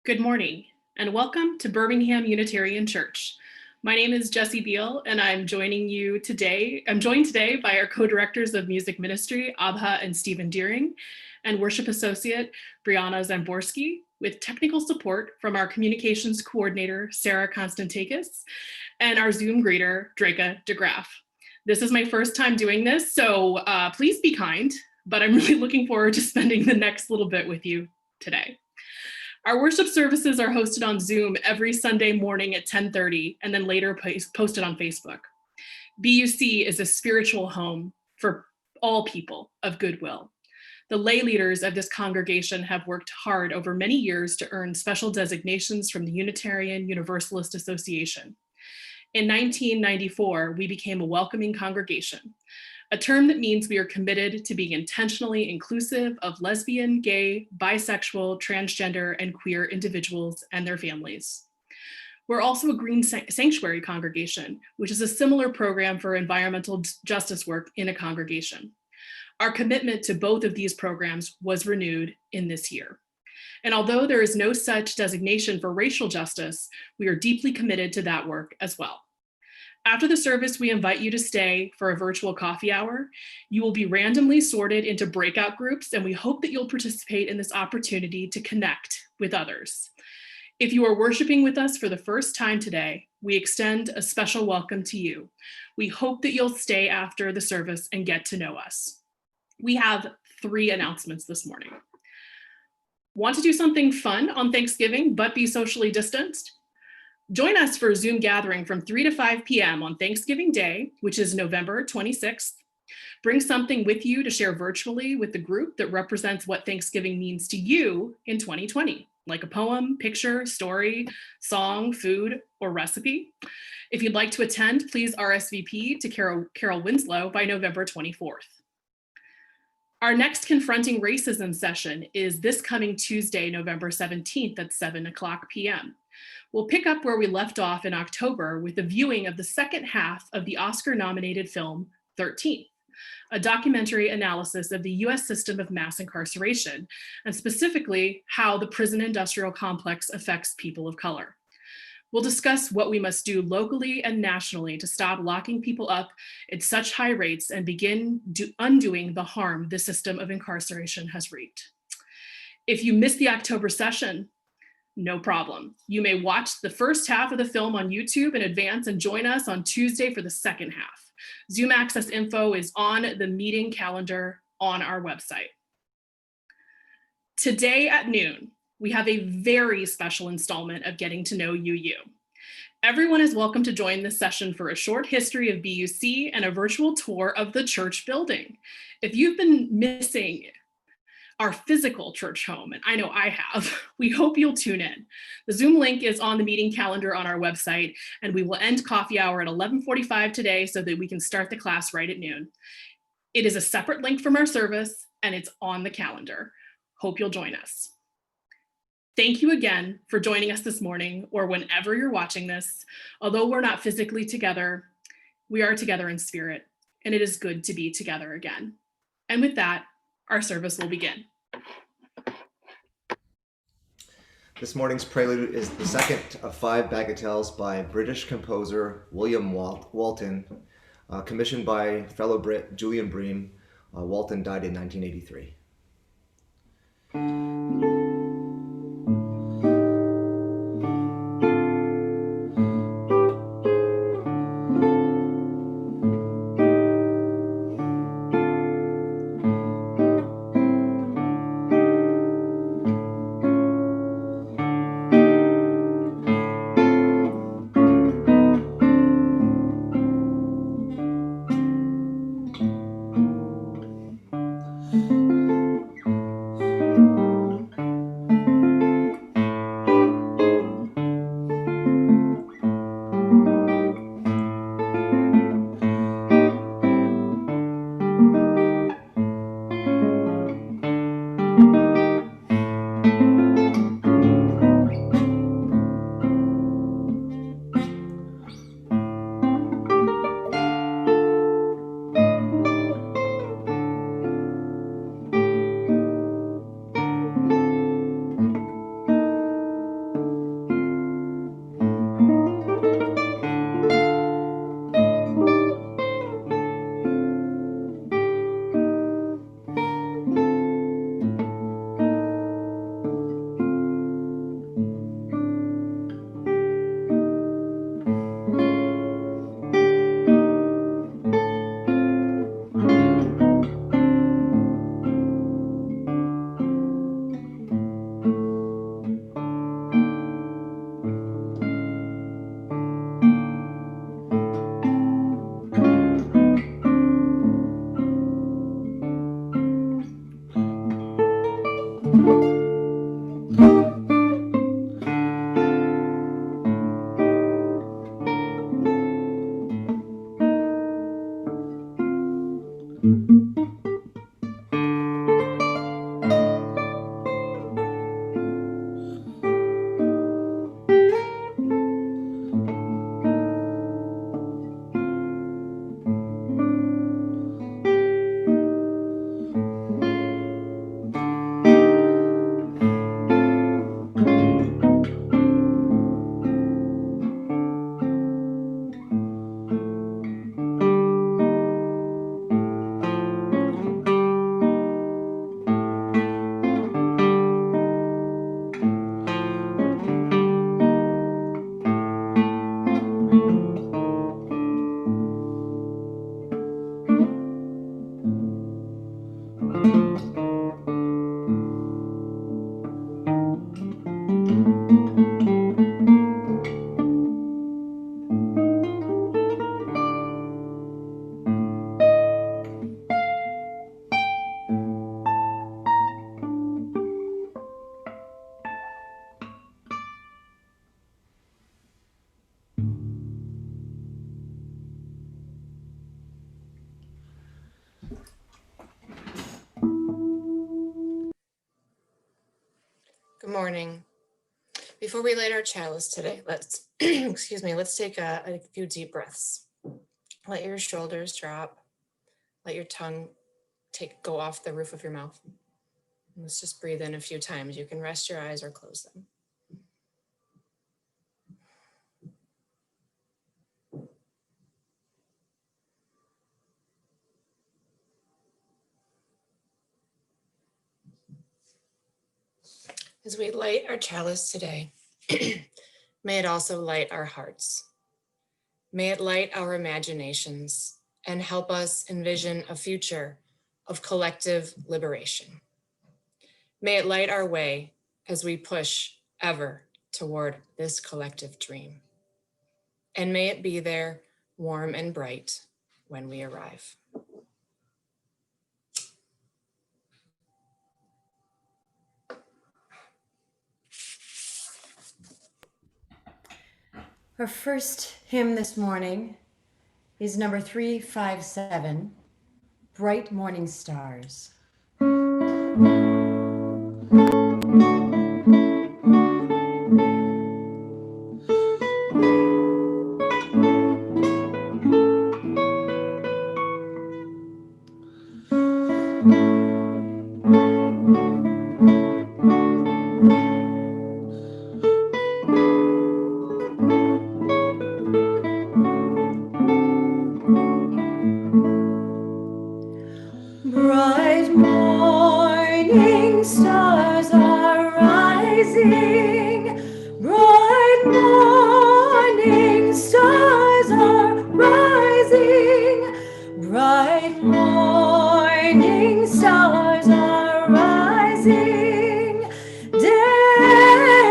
Good morning, and welcome to Birmingham Unitarian Church. My name is Jessie Beal, and I'm joined today by our co-directors of music ministry, Abha and Stephen Deering, and worship associate, Brianna Zamborski, with technical support from our communications coordinator, Sarah Konstantakis, and our Zoom greeter, Draka DeGraff. This is my first time doing this, so please be kind, but I'm really looking forward to spending the next little bit with you today. Our worship services are hosted on Zoom every Sunday morning at 10:30 and then later posted on Facebook. BUC is a spiritual home for all people of goodwill. The lay leaders of this congregation have worked hard over many years to earn special designations from the Unitarian Universalist Association. In 1994, we became a welcoming congregation, a term that means we are committed to being intentionally inclusive of lesbian, gay, bisexual, transgender, and queer individuals and their families. We're also a Green Sanctuary congregation, which is a similar program for environmental justice work in a congregation. Our commitment to both of these programs was renewed in this year. And although there is no such designation for racial justice, we are deeply committed to that work as well. After the service, we invite you to stay for a virtual coffee hour. You will be randomly sorted into breakout groups, and we hope that you'll participate in this opportunity to connect with others. If you are worshiping with us for the first time today, we extend a special welcome to you. We hope that you'll stay after the service and get to know us. We have 3 announcements this morning. Want to do something fun on Thanksgiving, but be socially distanced? Join us for a Zoom gathering from 3 to 5 p.m. on Thanksgiving Day, which is November 26th. Bring something with you to share virtually with the group that represents what Thanksgiving means to you in 2020, like a poem, picture, story, song, food, or recipe. If you'd like to attend, please RSVP to Carol Winslow by November 24th. Our next Confronting Racism session is this coming Tuesday, November 17th at 7 o'clock p.m. We'll pick up where we left off in October with the viewing of the second half of the Oscar-nominated film 13th, a documentary analysis of the US system of mass incarceration, and specifically how the prison industrial complex affects people of color. We'll discuss what we must do locally and nationally to stop locking people up at such high rates and begin undoing the harm the system of incarceration has wreaked. If you missed the October session, no problem. You may watch the first half of the film on YouTube in advance and join us on Tuesday for the second half. Zoom access info is on the meeting calendar on our website. Today at noon, we have a very special installment of Getting to Know UU. Everyone is welcome to join this session for a short history of BUC and a virtual tour of the church building. If you've been missing our physical church home, and I know I have, we hope you'll tune in. The Zoom link is on the meeting calendar on our website, and we will end coffee hour at 11:45 today so that we can start the class right at noon. It is a separate link from our service, and it's on the calendar. Hope you'll join us. Thank you again for joining us this morning or whenever you're watching this. Although we're not physically together, we are together in spirit, and it is good to be together again. And with that, our service will begin. This morning's prelude is the second of 5 bagatelles by British composer William Walton, commissioned by fellow Brit Julian Bream. Walton died in 1983. Good morning. Before we light our chalice today, let's let's take a few deep breaths. Let your shoulders drop. Let your tongue go off the roof of your mouth. Let's just breathe in a few times. You can rest your eyes or close them. As we light our chalice today, may it also light our hearts. May it light our imaginations and help us envision a future of collective liberation. May it light our way as we push ever toward this collective dream. And may it be there, warm and bright, when we arrive. Our first hymn this morning is number 357, Bright Morning Stars. Bright morning stars are rising. Bright morning stars are rising. Bright morning stars are rising. Day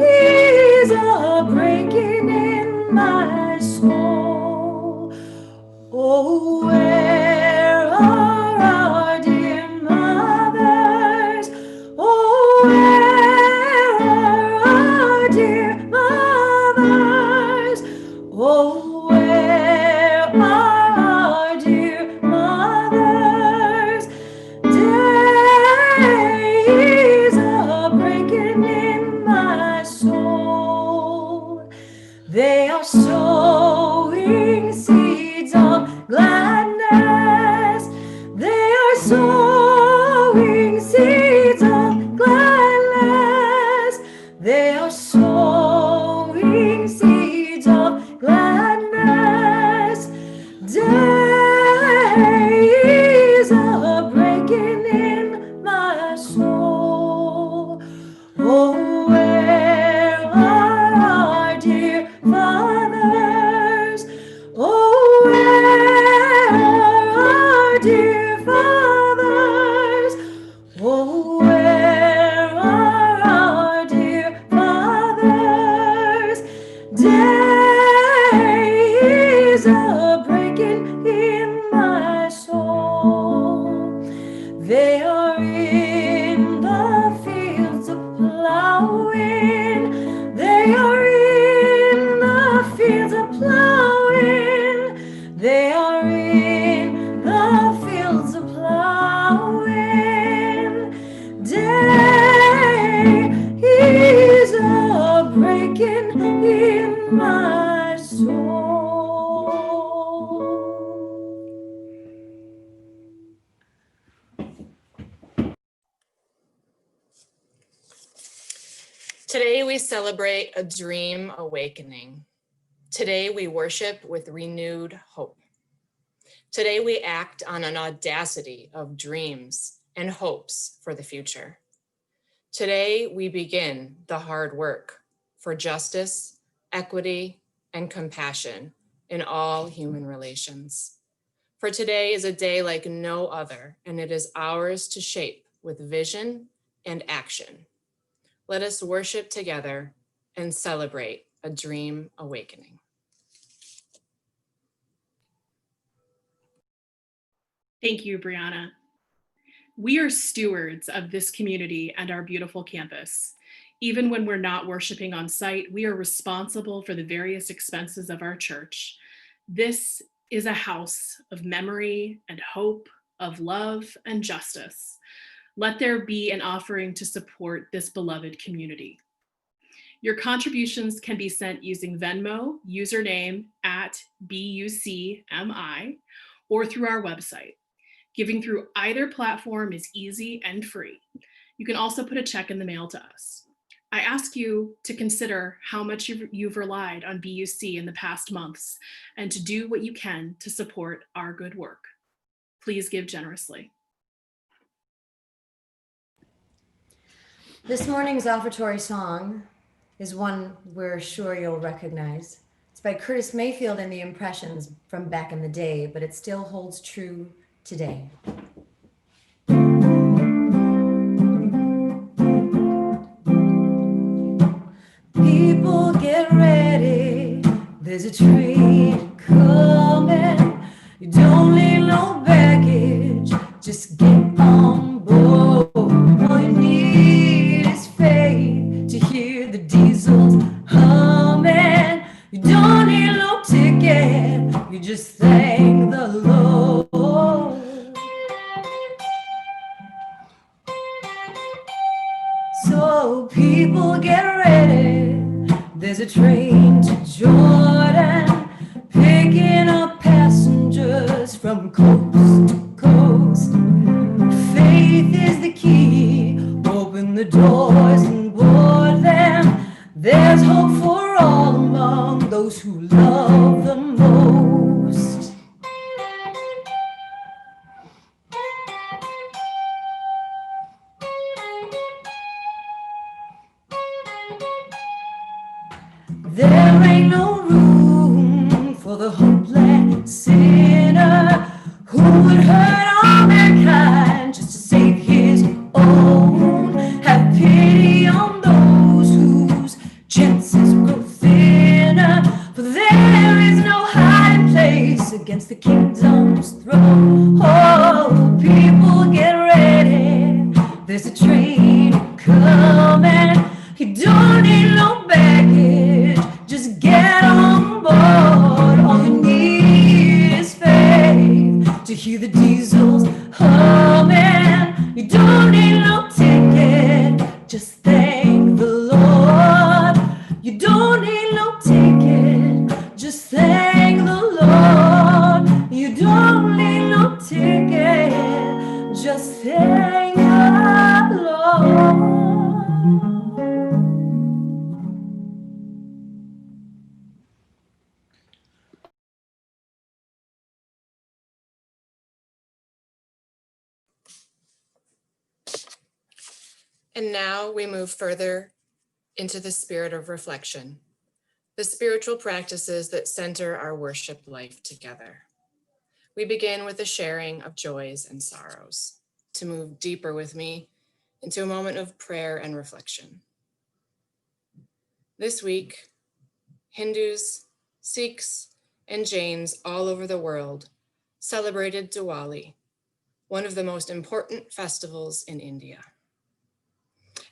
is a breaking in my soul. Oh, where are our dear mothers? Oh, where are our dear mothers? Oh, where are our dear mothers? Day is a breaking in my soul. They are sowing seeds of gladness. They are sowing seeds of gladness. They are sowing seeds of gladness. Day is a breaking in my soul. Oh, where are our dear fathers? Oh, where are our dear fathers? Oh, where are our dear fathers? Day is a breaking in my soul. They are in the fields of plowing. They are in the fields of plowing. They are in the fields of plowing. Day is a breaking in my soul. Today we celebrate a dream awakening. Today we worship with renewed hope. Today we act on an audacity of dreams and hopes for the future. Today we begin the hard work for justice, equity, and compassion in all human relations. For today is a day like no other, and it is ours to shape with vision and action. Let us worship together and celebrate a dream awakening. Thank you, Brianna. We are stewards of this community and our beautiful campus. Even when we're not worshiping on site, we are responsible for the various expenses of our church. This is a house of memory and hope, of love and justice. Let there be an offering to support this beloved community. Your contributions can be sent using Venmo, username @BUCMI, or through our website. Giving through either platform is easy and free. You can also put a check in the mail to us. I ask you to consider how much you've relied on BUC in the past months and to do what you can to support our good work. Please give generously. This morning's offertory song is one we're sure you'll recognize. It's by Curtis Mayfield and the Impressions from back in the day, but it still holds true today. People get ready, there's a train coming. You don't need no baggage, just get on board. All you need is faith to hear the diesels humming. You don't need no ticket, you just thank the Lord. So people get ready, there's a train to Jordan, picking up passengers from coast to coast. Faith is the key, open the doors and board them. There's hope for all among those who love the most. There ain't no room for the hopeless sinner who would hurt all mankind just to save his own. Have pity on those whose chances grow thinner, for there is no hiding place against the kingdom's throne. Oh, people get ready, there's a train coming. You don't need no baggage, just get on board. All you need is faith to hear the diesels humming. You don't need no ticket, just thank the Lord. You don't need no ticket, just thank the Lord. You don't need no ticket, just thank the Lord. And now we move further into the spirit of reflection, the spiritual practices that center our worship life together. We begin with the sharing of joys and sorrows to move deeper with me into a moment of prayer and reflection. This week, Hindus, Sikhs, and Jains all over the world celebrated Diwali, one of the most important festivals in India.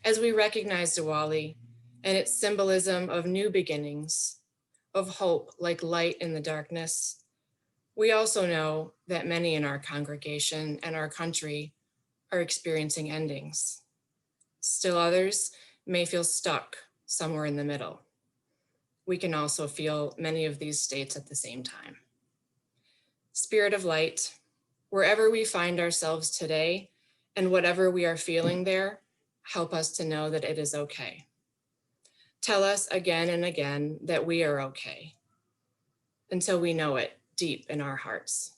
As we recognize Diwali and its symbolism of new beginnings, of hope like light in the darkness, we also know that many in our congregation and our country are experiencing endings. Still others may feel stuck somewhere in the middle. We can also feel many of these states at the same time. Spirit of light, wherever we find ourselves today and whatever we are feeling there, help us to know that it is okay. Tell us again and again that we are okay until we know it deep in our hearts.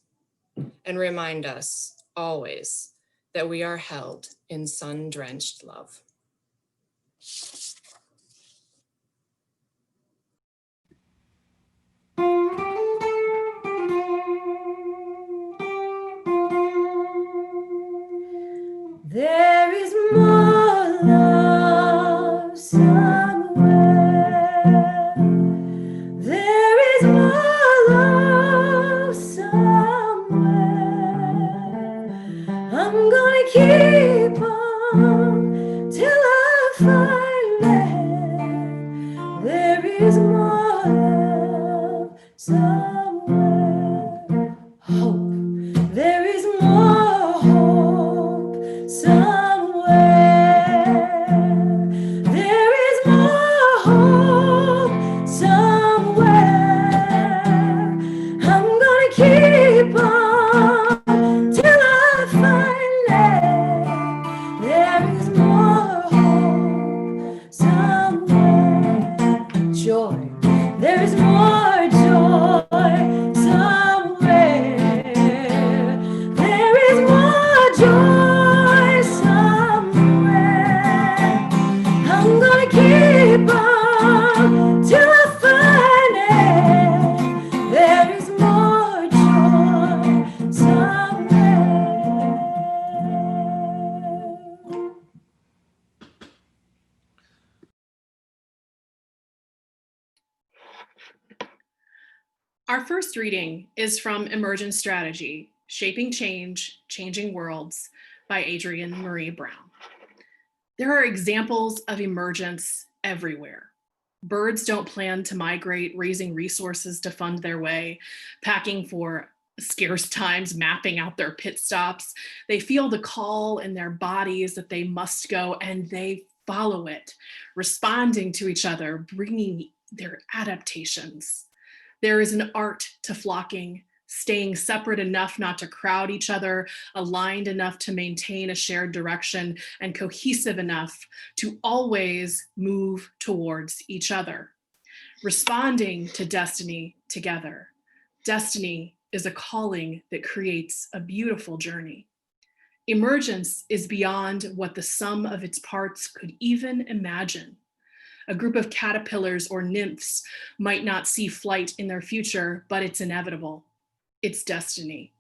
And remind us always that we are held in sun-drenched love. There is more love somewhere. There is more love somewhere. I'm gonna keep on till I find it. There is more love somewhere. Hope. There is more hope somewhere. on till I find it. There is more joy somewhere. Our first reading is from Emergent Strategy, Shaping Change, Changing Worlds by Adrienne Maree Brown. There are examples of emergence everywhere. Birds don't plan to migrate, raising resources to fund their way, packing for scarce times, mapping out their pit stops. They feel the call in their bodies that they must go, and they follow it, responding to each other, bringing their adaptations. There is an art to flocking, staying separate enough not to crowd each other, aligned enough to maintain a shared direction, and cohesive enough to always move towards each other, responding to destiny together. Destiny is a calling that creates a beautiful journey. Emergence is beyond what the sum of its parts could even imagine. A group of caterpillars or nymphs might not see flight in their future, but it's inevitable. It's destiny.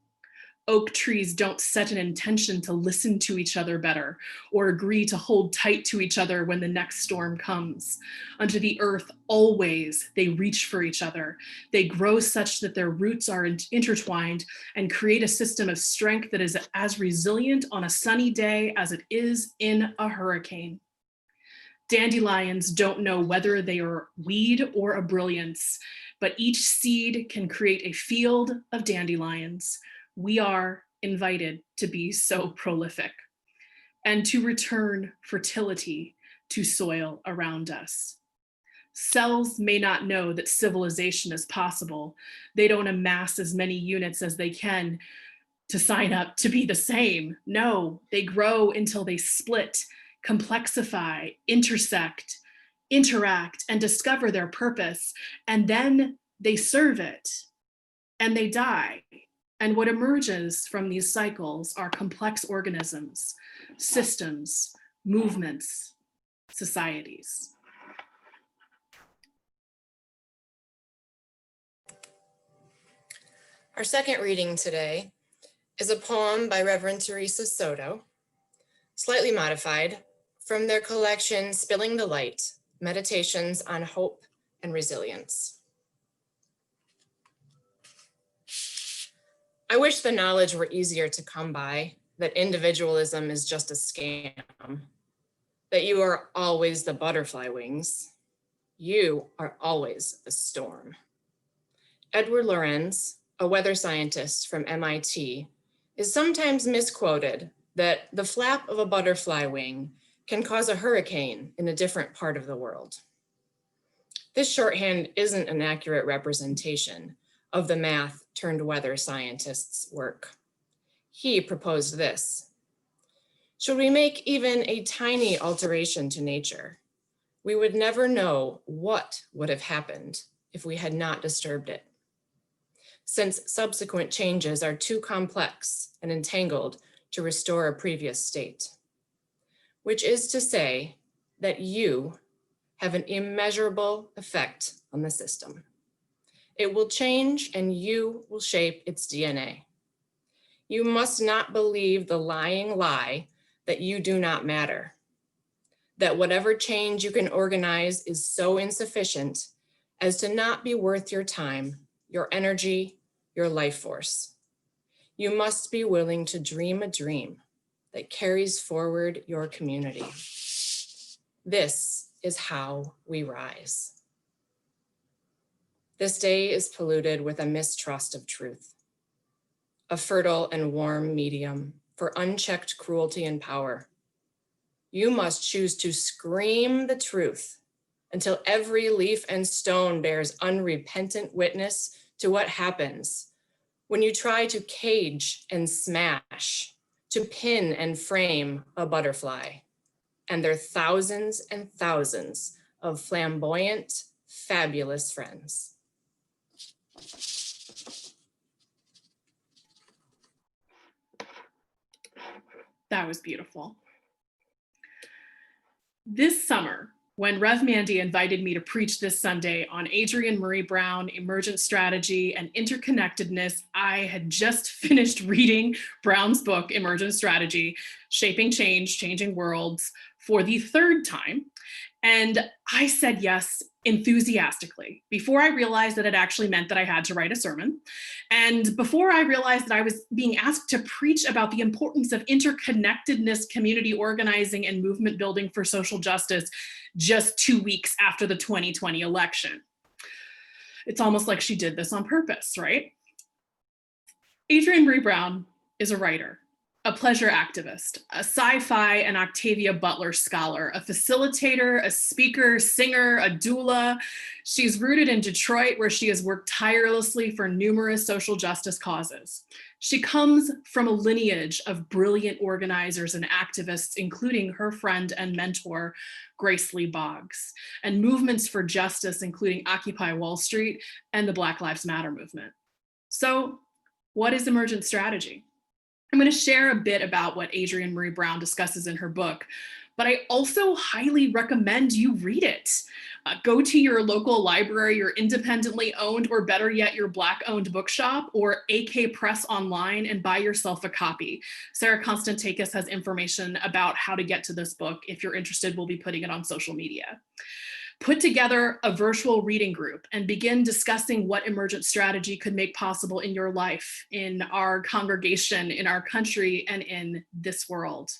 Oak trees don't set an intention to listen to each other better or agree to hold tight to each other when the next storm comes. Under the earth, always they reach for each other. They grow such that their roots are intertwined and create a system of strength that is as resilient on a sunny day as it is in a hurricane. Dandelions don't know whether they are weed or a brilliance, but each seed can create a field of dandelions. We are invited to be so prolific and to return fertility to soil around us. Cells may not know that civilization is possible. They don't amass as many units as they can to sign up to be the same. No, they grow until they split, complexify, intersect, interact, and discover their purpose. And then they serve it and they die. And what emerges from these cycles are complex organisms, systems, movements, societies. Our second reading today is a poem by Reverend Teresa Soto, slightly modified from their collection Spilling the Light, Meditations on Hope and Resilience. I wish the knowledge were easier to come by, that individualism is just a scam, that you are always the butterfly wings. You are always the storm. Edward Lorenz, a weather scientist from MIT, is sometimes misquoted that the flap of a butterfly wing can cause a hurricane in a different part of the world. This shorthand isn't an accurate representation of the math turned weather scientist's work. He proposed this: should we make even a tiny alteration to nature, we would never know what would have happened if we had not disturbed it, since subsequent changes are too complex and entangled to restore a previous state. Which is to say that you have an immeasurable effect on the system. It will change and you will shape its DNA. You must not believe the lying lie that you do not matter, that whatever change you can organize is so insufficient as to not be worth your time, your energy, your life force. You must be willing to dream a dream that carries forward your community. This is how we rise. This day is polluted with a mistrust of truth, a fertile and warm medium for unchecked cruelty and power. You must choose to scream the truth until every leaf and stone bears unrepentant witness to what happens when you try to cage and smash, to pin and frame a butterfly and their thousands and thousands of flamboyant, fabulous friends. That was beautiful. This summer, When Rev Mandy invited me to preach this Sunday on Adrienne Maree Brown, emergent strategy, and interconnectedness, I had just finished reading Brown's book, Emergent Strategy, Shaping Change, Changing Worlds, for the third time. And I said yes enthusiastically before I realized that it actually meant that I had to write a sermon. And before I realized that I was being asked to preach about the importance of interconnectedness, community organizing, and movement building for social justice just 2 weeks after the 2020 election. It's almost like she did this on purpose, right? Adrienne Maree Brown is a writer, a pleasure activist, a sci-fi and Octavia Butler scholar, a facilitator, a speaker, singer, a doula. She's rooted in Detroit, where she has worked tirelessly for numerous social justice causes. She comes from a lineage of brilliant organizers and activists, including her friend and mentor, Grace Lee Boggs, and movements for justice, including Occupy Wall Street and the Black Lives Matter movement. So, what is emergent strategy? I'm going to share a bit about what Adrienne Maree Brown discusses in her book, but I also highly recommend you read it. Go to your local library, your independently owned, or better yet, your Black-owned bookshop, or AK Press online, and buy yourself a copy. Sarah Konstantakis has information about how to get to this book. If you're interested, we'll be putting it on social media. Put together a virtual reading group and begin discussing what emergent strategy could make possible in your life, in our congregation, in our country, and in this world.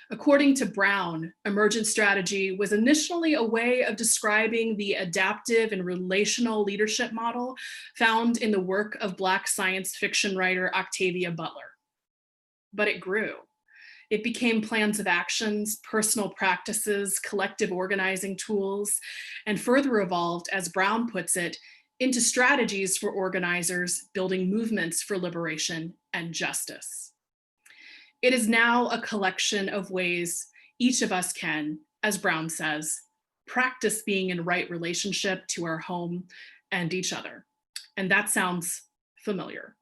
According to Brown, emergent strategy was initially a way of describing the adaptive and relational leadership model found in the work of Black science fiction writer Octavia Butler. But it grew. It became plans of actions, personal practices, collective organizing tools, and further evolved, as Brown puts it, into strategies for organizers building movements for liberation and justice. It is now a collection of ways each of us can, as Brown says, practice being in right relationship to our home and each other. And that sounds familiar.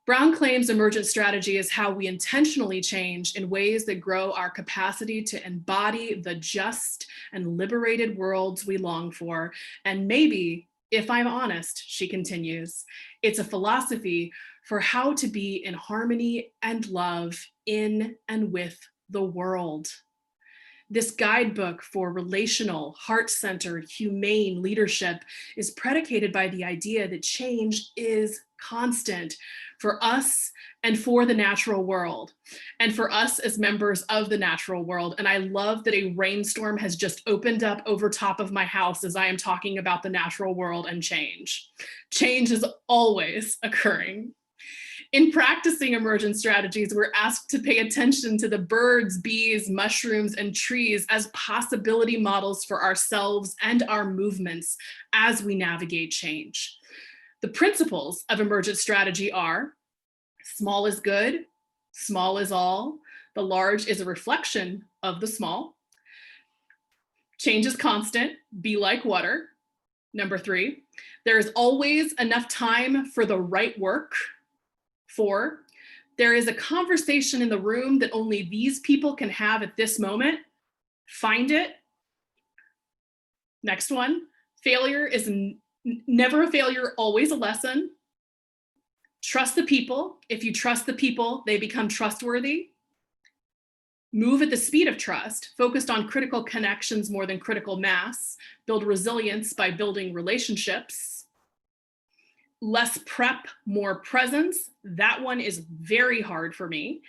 Brown claims emergent strategy is how we intentionally change in ways that grow our capacity to embody the just and liberated worlds we long for. And maybe, if I'm honest, she continues, it's a philosophy for how to be in harmony and love in and with the world. This guidebook for relational, heart-centered, humane leadership is predicated by the idea that change is constant for us and for the natural world, and for us as members of the natural world. And I love that a rainstorm has just opened up over top of my house as I am talking about the natural world and change. Change is always occurring. In practicing emergent strategies, we're asked to pay attention to the birds, bees, mushrooms, and trees as possibility models for ourselves and our movements as we navigate change. The principles of emergent strategy are: small is good, small is all, the large is a reflection of the small, change is constant, be like water. Number 3, there is always enough time for the right work. 4, there is a conversation in the room that only these people can have at this moment. Find it. Next one, failure is never a failure, always a lesson. Trust the people. If you trust the people, they become trustworthy. Move at the speed of trust, focused on critical connections more than critical mass. Build resilience by building relationships. Less prep, more presence. That one is very hard for me.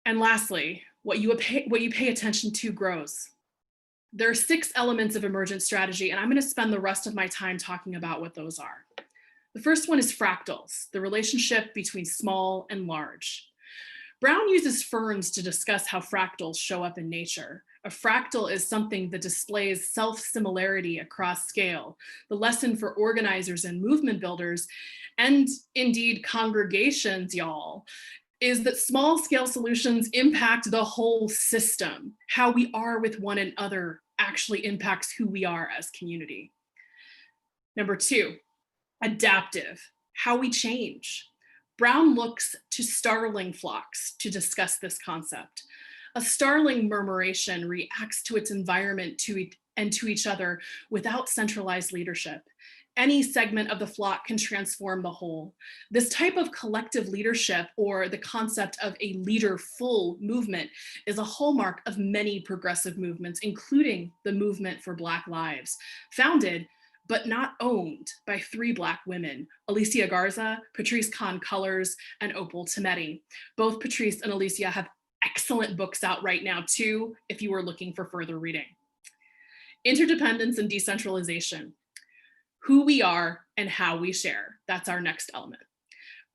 And lastly, what you pay attention to grows. There are 6 elements of emergent strategy, and I'm going to spend the rest of my time talking about what those are. The first one is fractals, the relationship between small and large. Brown uses ferns to discuss how fractals show up in nature. A fractal is something that displays self-similarity across scale. The lesson for organizers and movement builders, and indeed congregations, y'all, is that small scale solutions impact the whole system. How we are with one another actually impacts who we are as community. Number 2, adaptive, how we change. Brown looks to starling flocks to discuss this concept. A starling murmuration reacts to its environment and to each other without centralized leadership. Any segment of the flock can transform the whole. This type of collective leadership, or the concept of a leaderful movement, is a hallmark of many progressive movements, including the movement for Black Lives, founded but not owned by 3 Black women, Alicia Garza, Patrisse Khan-Cullors, and Opal Tometi. Both Patrisse and Alicia have excellent books out right now too, if you are looking for further reading. Interdependence and decentralization. Who we are and how we share. That's our next element.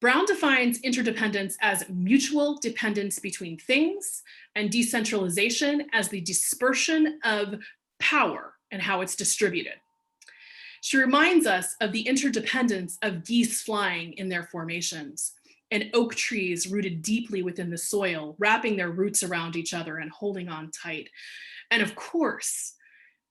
Brown defines interdependence as mutual dependence between things, and decentralization as the dispersion of power and how it's distributed. She reminds us of the interdependence of geese flying in their formations, and oak trees rooted deeply within the soil, wrapping their roots around each other and holding on tight. And of course,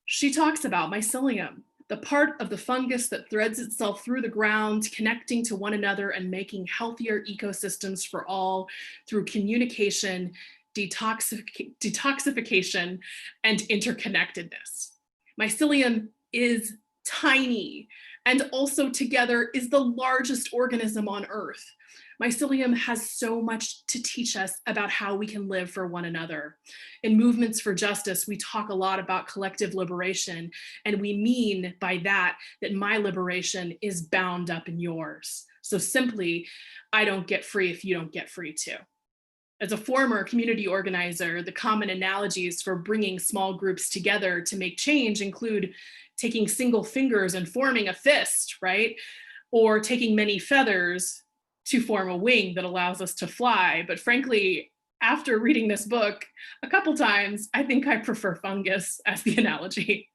she talks about mycelium, the part of the fungus that threads itself through the ground, connecting to one another and making healthier ecosystems for all through communication, detoxification, and interconnectedness. Mycelium is tiny, and also together is the largest organism on Earth. Mycelium has so much to teach us about how we can live for one another. In Movements for Justice, we talk a lot about collective liberation, and we mean by that my liberation is bound up in yours. So simply, I don't get free if you don't get free too. As a former community organizer, the common analogies for bringing small groups together to make change include taking single fingers and forming a fist, right? Or taking many feathers to form a wing that allows us to fly. But frankly, after reading this book a couple times, I think I prefer fungus as the analogy.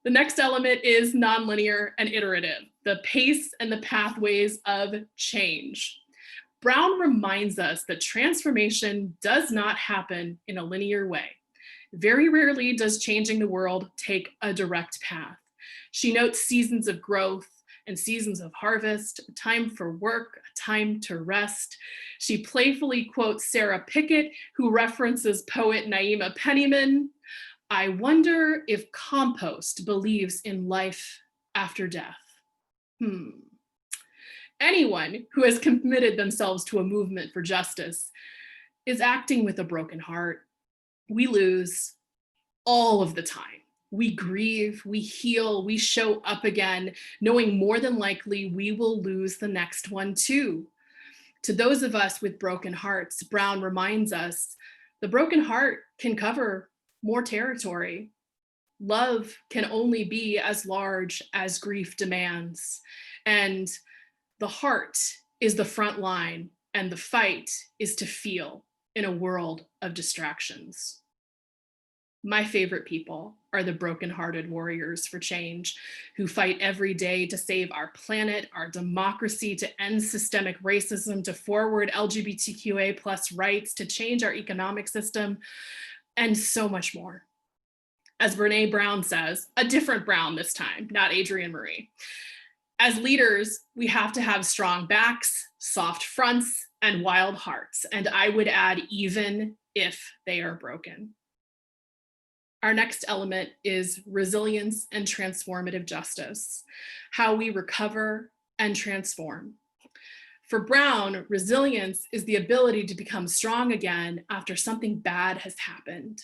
The next element is nonlinear and iterative, the pace and the pathways of change. Brown reminds us that transformation does not happen in a linear way. Very rarely does changing the world take a direct path. She notes seasons of growth and seasons of harvest, a time for work, a time to rest. She playfully quotes Sarah Pickett, who references poet Naima Pennyman. I wonder if compost believes in life after death. Anyone who has committed themselves to a movement for justice is acting with a broken heart. We lose all of the time. We grieve, we heal, we show up again, knowing more than likely we will lose the next one too. To those of us with broken hearts, Brown reminds us the broken heart can cover more territory. Love can only be as large as grief demands. And the heart is the front line, and the fight is to feel in a world of distractions. My favorite people are the broken-hearted warriors for change who fight every day to save our planet, our democracy, to end systemic racism, to forward LGBTQA+ rights, to change our economic system, and so much more. As Brene Brown says, a different Brown this time, not Adrienne Maree. As leaders, we have to have strong backs, soft fronts, and wild hearts, and I would add, even if they are broken. Our next element is resilience and transformative justice, how we recover and transform. For Brown, resilience is the ability to become strong again after something bad has happened,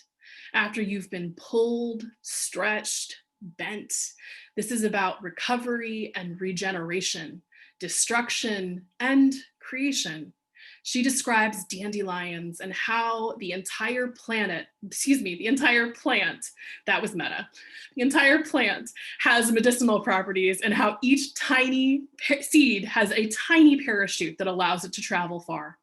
after you've been pulled, stretched, bent. This is about recovery and regeneration, destruction and creation. She describes dandelions and how the entire plant, that was meta, the entire plant has medicinal properties, and how each tiny seed has a tiny parachute that allows it to travel far.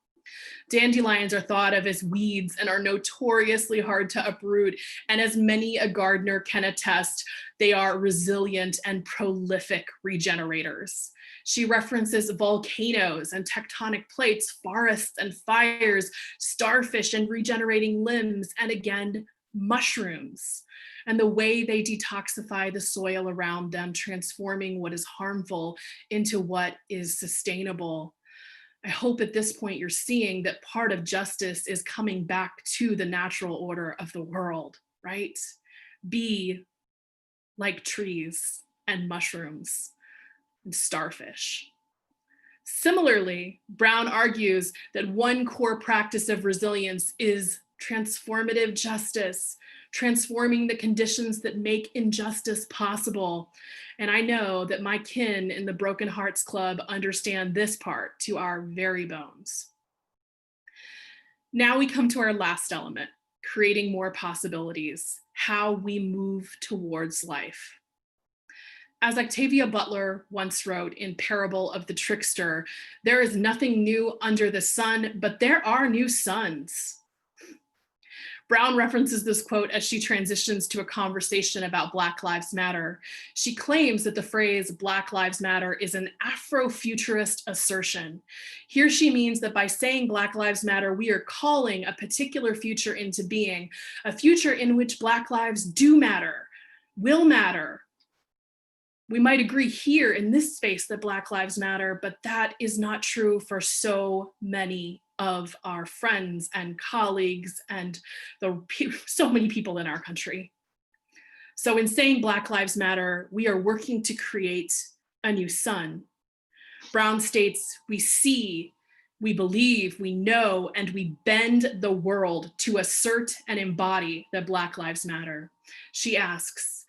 Dandelions are thought of as weeds and are notoriously hard to uproot. And as many a gardener can attest, they are resilient and prolific regenerators. She references volcanoes and tectonic plates, forests and fires, starfish and regenerating limbs, and again, mushrooms, and the way they detoxify the soil around them, transforming what is harmful into what is sustainable. I hope at this point you're seeing that part of justice is coming back to the natural order of the world, right? Be like trees and mushrooms and starfish. Similarly, Brown argues that one core practice of resilience is transformative justice, transforming the conditions that make injustice possible. And I know that my kin in the Broken Hearts Club understand this part to our very bones. Now we come to our last element, creating more possibilities, how we move towards life. As Octavia Butler once wrote in Parable of the Trickster, there is nothing new under the sun, but there are new suns. Brown references this quote as she transitions to a conversation about Black Lives Matter. She claims that the phrase Black Lives Matter is an Afrofuturist assertion. Here she means that by saying Black Lives Matter, we are calling a particular future into being, a future in which Black lives do matter, will matter. We might agree here in this space that Black Lives Matter, but that is not true for so many of our friends and colleagues and so many people in our country. So in saying Black Lives Matter, we are working to create a new sun. Brown states, we see, we believe, we know, and we bend the world to assert and embody that Black Lives Matter. She asks,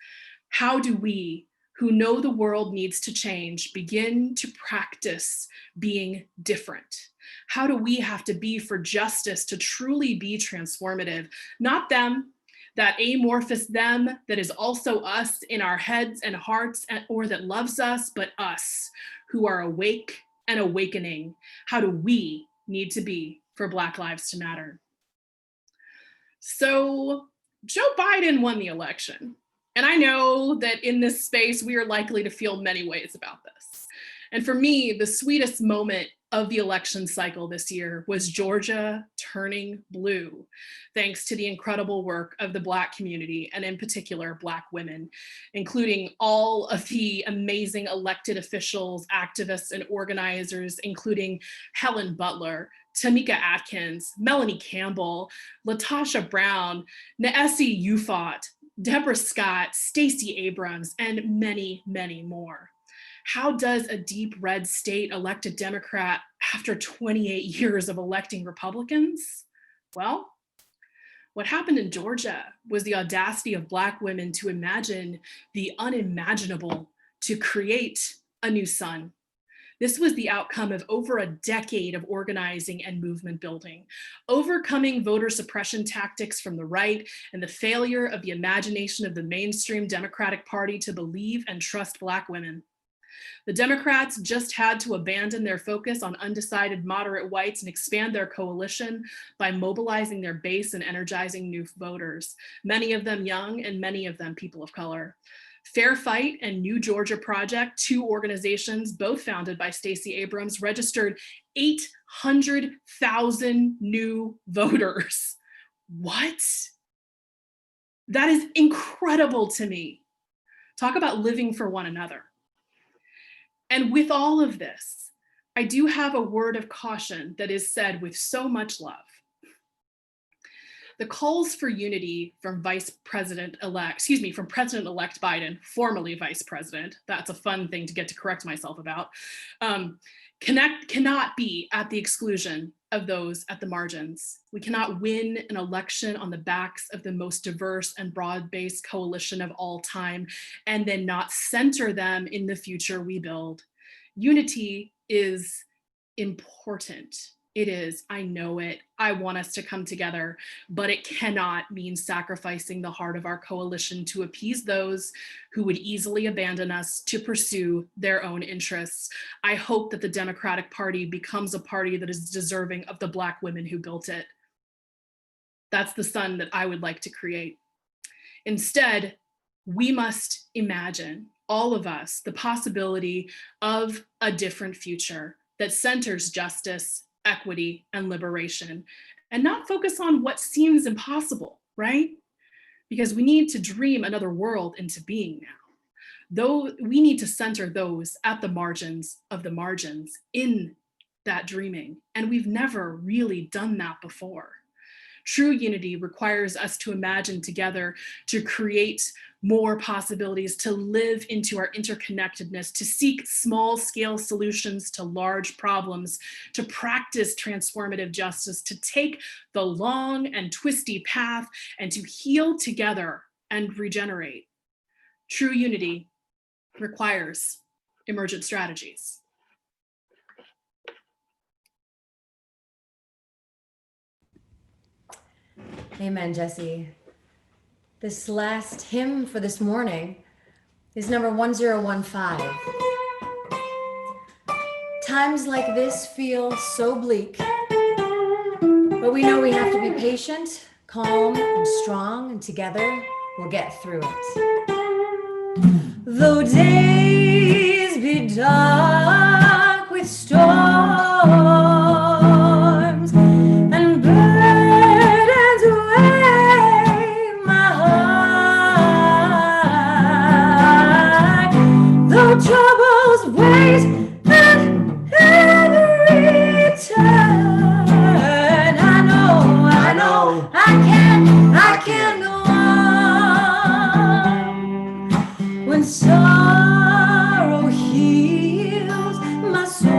how do we, who know the world needs to change, begin to practice being different? How do we have to be for justice to truly be transformative? Not them, that amorphous them that is also us in our heads and hearts, or that loves us, but us who are awake and awakening. How do we need to be for Black lives to matter? So Joe Biden won the election. And I know that in this space, we are likely to feel many ways about this. And for me, the sweetest moment of the election cycle this year was Georgia turning blue, thanks to the incredible work of the Black community, and in particular, Black women, including all of the amazing elected officials, activists, and organizers, including Helen Butler, Tamika Atkins, Melanie Campbell, Latasha Brown, Naesi Ufot, Deborah Scott, Stacey Abrams, and many, many more. How does a deep red state elect a Democrat after 28 years of electing Republicans? Well, what happened in Georgia was the audacity of Black women to imagine the unimaginable, to create a new sun. This was the outcome of over a decade of organizing and movement building, overcoming voter suppression tactics from the right and the failure of the imagination of the mainstream Democratic Party to believe and trust Black women. The Democrats just had to abandon their focus on undecided moderate whites and expand their coalition by mobilizing their base and energizing new voters, many of them young and many of them people of color. Fair Fight and New Georgia Project, two organizations both founded by Stacey Abrams, registered 800,000 new voters. What? That is incredible to me. Talk about living for one another. And with all of this, I do have a word of caution that is said with so much love. The calls for unity from President-elect Biden, formerly Vice President, that's a fun thing to get to correct myself about, cannot be at the exclusion of those at the margins. We cannot win an election on the backs of the most diverse and broad-based coalition of all time and then not center them in the future we build. Unity is important. It is, I know it, I want us to come together, but it cannot mean sacrificing the heart of our coalition to appease those who would easily abandon us to pursue their own interests. I hope that the Democratic Party becomes a party that is deserving of the Black women who built it. That's the sun that I would like to create. Instead, we must imagine, all of us, the possibility of a different future that centers justice, equity, and liberation, and not focus on what seems impossible, right? Because we need to dream another world into being now. Though we need to center those at the margins of the margins in that dreaming, and we've never really done that before. True unity requires us to imagine together, to create more possibilities, to live into our interconnectedness, to seek small-scale solutions to large problems, to practice transformative justice, to take the long and twisty path, and to heal together and regenerate. True unity requires emergent strategies. Amen, Jesse. This last hymn for this morning is number 1015. Times like this feel so bleak, but we know we have to be patient, calm, and strong, and together we'll get through it. Though days be dark with storms and burdens weigh my heart, though troubles wait at every turn, I know I can go on when sorrow heals my soul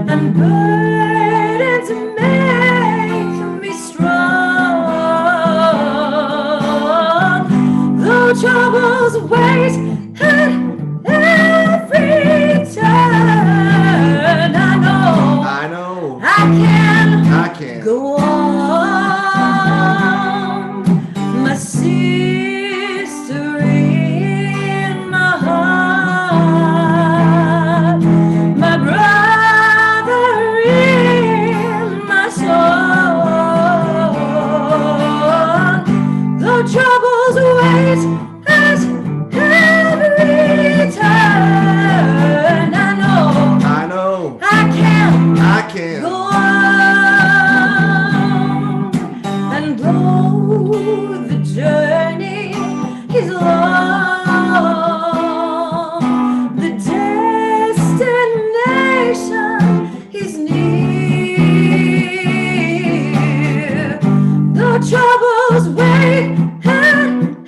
and burdens make me strong. Though troubles wait at every turn, I know I can go on. My sister in my heart, my brother in my soul. Though troubles wait at every turn, I know I can go on. And though the journey is long, the destination is near. Though troubles wait at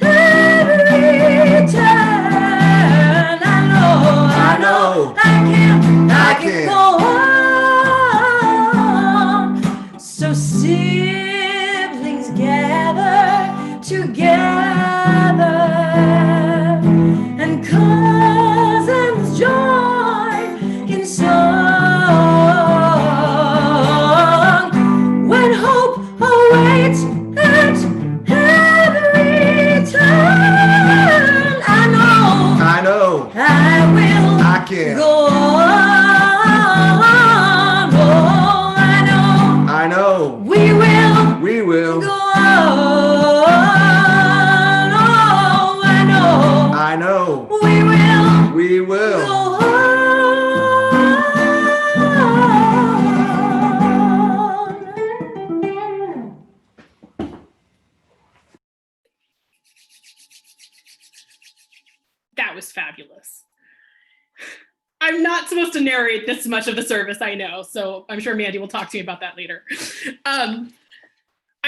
every turn, I know I can go on. So siblings gather together and cousins join in song. When hope awaits at every turn, I know I can go on. Oh, I know we will go on. Oh, I know we will go on. That was fabulous. I'm not supposed to narrate this much of the service, I know, so I'm sure Mandy will talk to me about that later.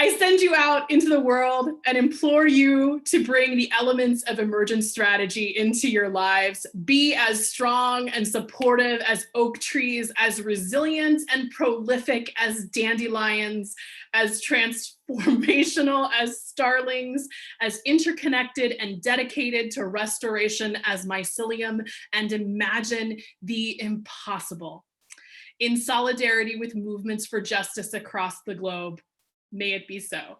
I send you out into the world and implore you to bring the elements of emergent strategy into your lives. Be as strong and supportive as oak trees, as resilient and prolific as dandelions, as transformational as starlings, as interconnected and dedicated to restoration as mycelium, and imagine the impossible. In solidarity with movements for justice across the globe, may it be so.